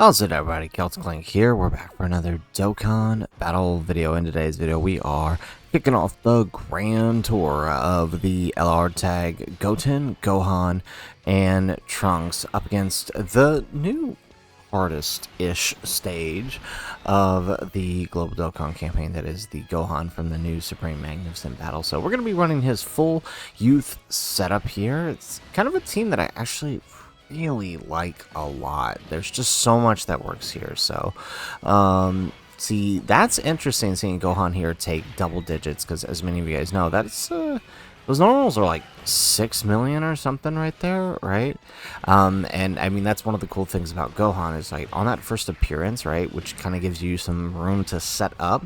How's it, everybody? Celtic Clink here. We're back for another Dokkan Battle video. In today's video, we are kicking off the grand tour of the LR tag Goten, Gohan, and Trunks up against the new hardest-ish stage of the Global Dokkan campaign, that is the Gohan from the new Supreme Magnificent battle. So we're going to be running his full youth setup here. It's kind of a team that I actually really like a lot. There's just so much that works here. So see, that's interesting, seeing Gohan here take double digits, because as many of you guys know, that's those normals are like 6 million or something right there, right? And I mean, that's one of the cool things about Gohan is, like, on that first appearance, right, which kind of gives you some room to set up,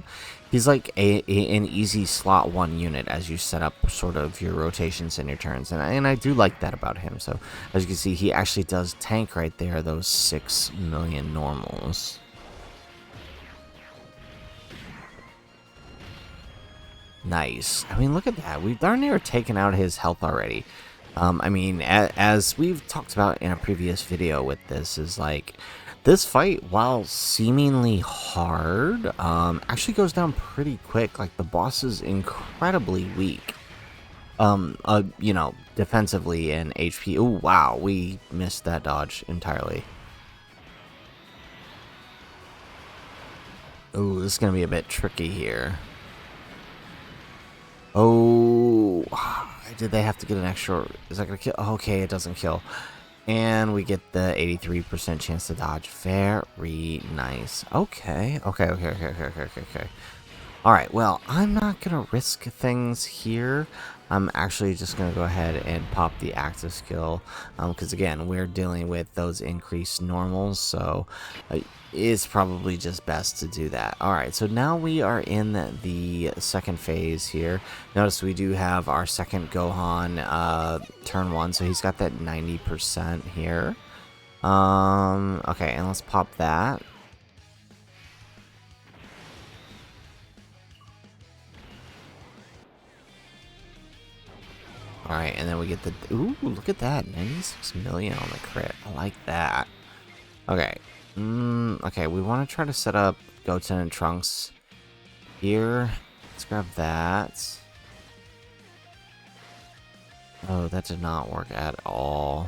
he's like an easy slot 1 unit as you set up sort of your rotations and your turns, and I do like that about him. So as you can see, he actually does tank right there those 6 million normals. Nice. I mean, look at that. We've darn near taken out his health already. I mean, as we've talked about in a previous video with this, is like, this fight, while seemingly hard, actually goes down pretty quick. Like, the boss is incredibly weak. You know, defensively and HP. Oh, wow, we missed that dodge entirely. Oh, this is gonna be a bit tricky here. Oh, did they have to get an extra? Is that gonna kill? Okay, it doesn't kill. And we get the 83% chance to dodge. Very nice. Okay. All right, well, I'm not going to risk things here. I'm actually just going to go ahead and pop the active skill, because, again, we're dealing with those increased normals, so it's probably just best to do that. All right, so now we are in the second phase here. Notice we do have our second Gohan turn 1, so he's got that 90% here. Okay, and let's pop that. Alright, and then we get the... Ooh, look at that. 96 million on the crit. I like that. Okay. Okay, we want to try to set up Goten and Trunks here. Let's grab that. Oh, that did not work at all.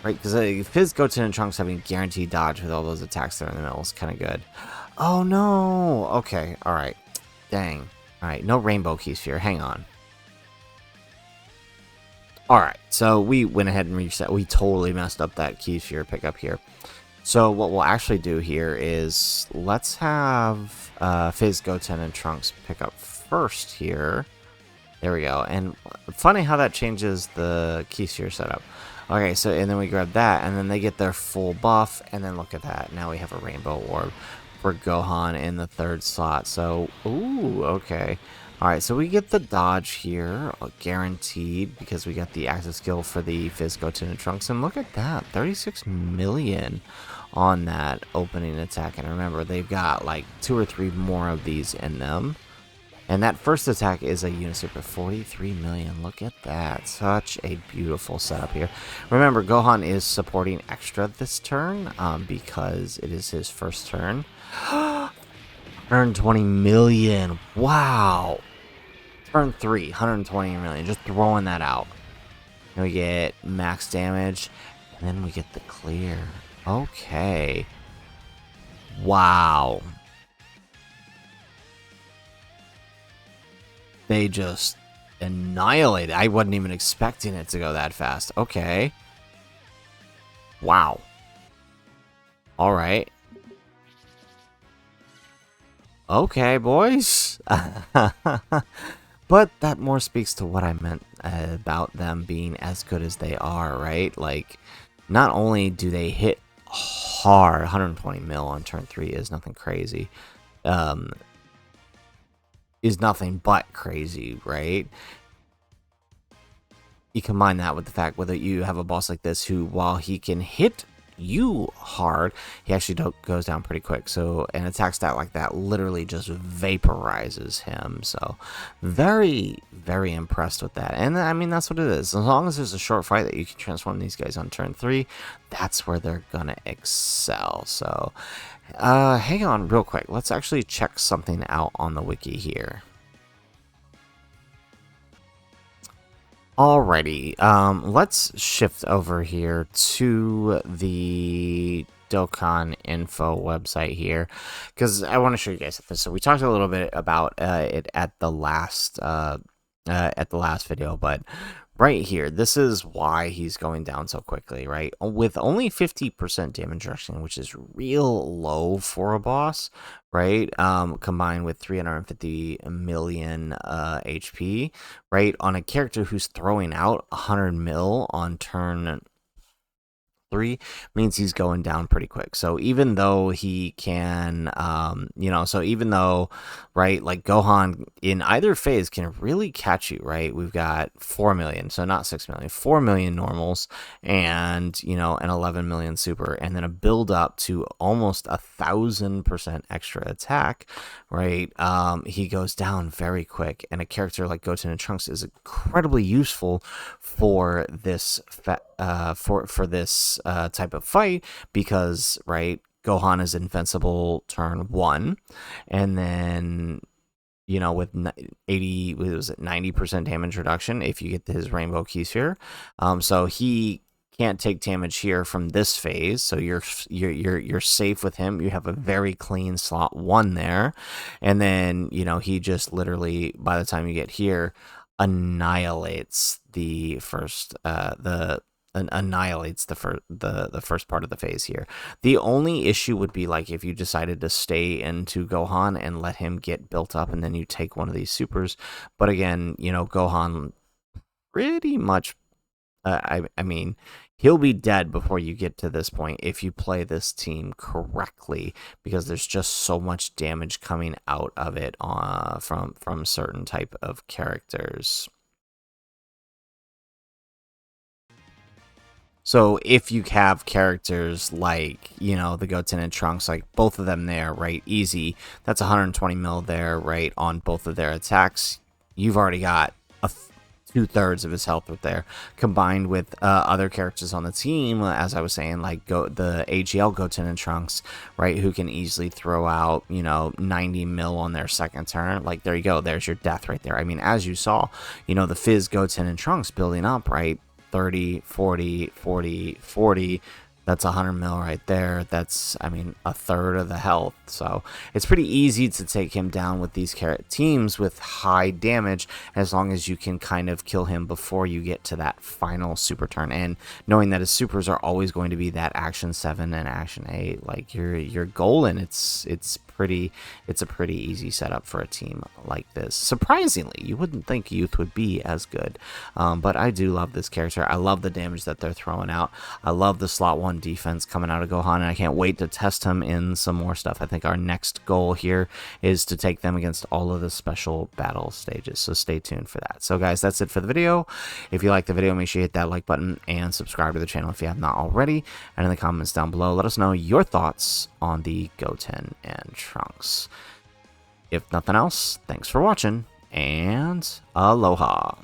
Right, because Fizz, Goten, and Trunks having guaranteed dodge with all those attacks there in the middle is kind of good. Oh, no! Okay, alright. Dang. Alright, no rainbow keys here. Hang on. Alright, so we went ahead and reset. We totally messed up that key sphere pickup here. So what we'll actually do here is, let's have Fizz, Goten, and Trunks pick up first here. There we go. And funny how that changes the key sphere setup. Okay, so, and then we grab that, and then they get their full buff, and then look at that. Now we have a rainbow orb for Gohan in the third slot. So, ooh, okay. Alright, so we get the dodge here, guaranteed, because we got the active skill for the Fizz, Goten, and Trunks. And look at that, 36 million on that opening attack. And remember, they've got like 2 or 3 more of these in them. And that first attack is a Unisuper, 43 million. Look at that. Such a beautiful setup here. Remember, Gohan is supporting extra this turn, because it is his first turn. 120 million. Wow. Turn 3, 120 million. Just throwing that out. And we get max damage. And then we get the clear. Okay. Wow. They just annihilated. I wasn't even expecting it to go that fast. Okay. Wow. Alright. Okay, boys. But that more speaks to what I meant about them being as good as they are, right? Like, not only do they hit hard, 120 mil on turn 3 is nothing crazy. Is nothing but crazy, right? You combine that with the fact whether you have a boss like this who, while he can hit you hard, he actually goes down pretty quick. So an attack stat like that literally just vaporizes him. So very, very impressed with that. And I mean, that's what it is. As long as there's a short fight that you can transform these guys on turn 3, that's where they're gonna excel. So hang on real quick. Let's actually check something out on the wiki here. Alrighty, let's shift over here to the Dokkan info website here, because I want to show you guys this. So we talked a little bit about it at the last video, but right here, this is why he's going down so quickly, right? With only 50% damage reduction, which is real low for a boss, right? Combined with 350 million HP, right? On a character who's throwing out 100 mil on turn 3 means he's going down pretty quick. So even though he can, so even though, right, like Gohan in either phase can really catch you, right? We've got 4 million, so not 6 million, 4 million normals, and, an 11 million super, and then a build up to almost 1,000% extra attack, right? He goes down very quick, and a character like Goten and Trunks is incredibly useful for this for this type of fight, because right, Gohan is invincible turn 1, and then with 90% damage reduction if you get his rainbow key sphere. So he can't take damage here from this phase, so you're safe with him. You have a very clean slot 1 there, and then he just literally, by the time you get here, annihilates the first annihilates the first part of the phase here. The only issue would be like if you decided to stay into Gohan and let him get built up, and then you take one of these supers. But again, Gohan pretty much, I mean, he'll be dead before you get to this point if you play this team correctly, because there's just so much damage coming out of it from certain type of characters. So if you have characters like, the Goten and Trunks, like both of them there, right, easy, that's 120 mil there, right, on both of their attacks. You've already got 2/3 of his health right there, combined with other characters on the team, as I was saying, like the AGL Goten and Trunks, right, who can easily throw out, 90 mil on their second turn. Like, there you go, there's your death right there. I mean, as you saw, the Fizz Goten and Trunks building up, right, 30, 40, 40, 40. That's 100 mil right there. That's, I mean, 1/3 of the health. So it's pretty easy to take him down with these teams with high damage, as long as you can kind of kill him before you get to that final super turn. And knowing that his supers are always going to be that action 7 and action 8, like you're golden. It's a pretty easy setup for a team like this. Surprisingly, you wouldn't think Youth would be as good, but I do love this character. I love the damage that they're throwing out. I love the slot 1 defense coming out of Gohan, and I can't wait to test him in some more stuff. I think our next goal here is to take them against all of the special battle stages, so stay tuned for that. So guys, that's it for the video. If you like the video, make sure you hit that like button and subscribe to the channel if you have not already, and in the comments down below, let us know your thoughts on the Goten and Trunks. If nothing else, thanks for watching, and aloha.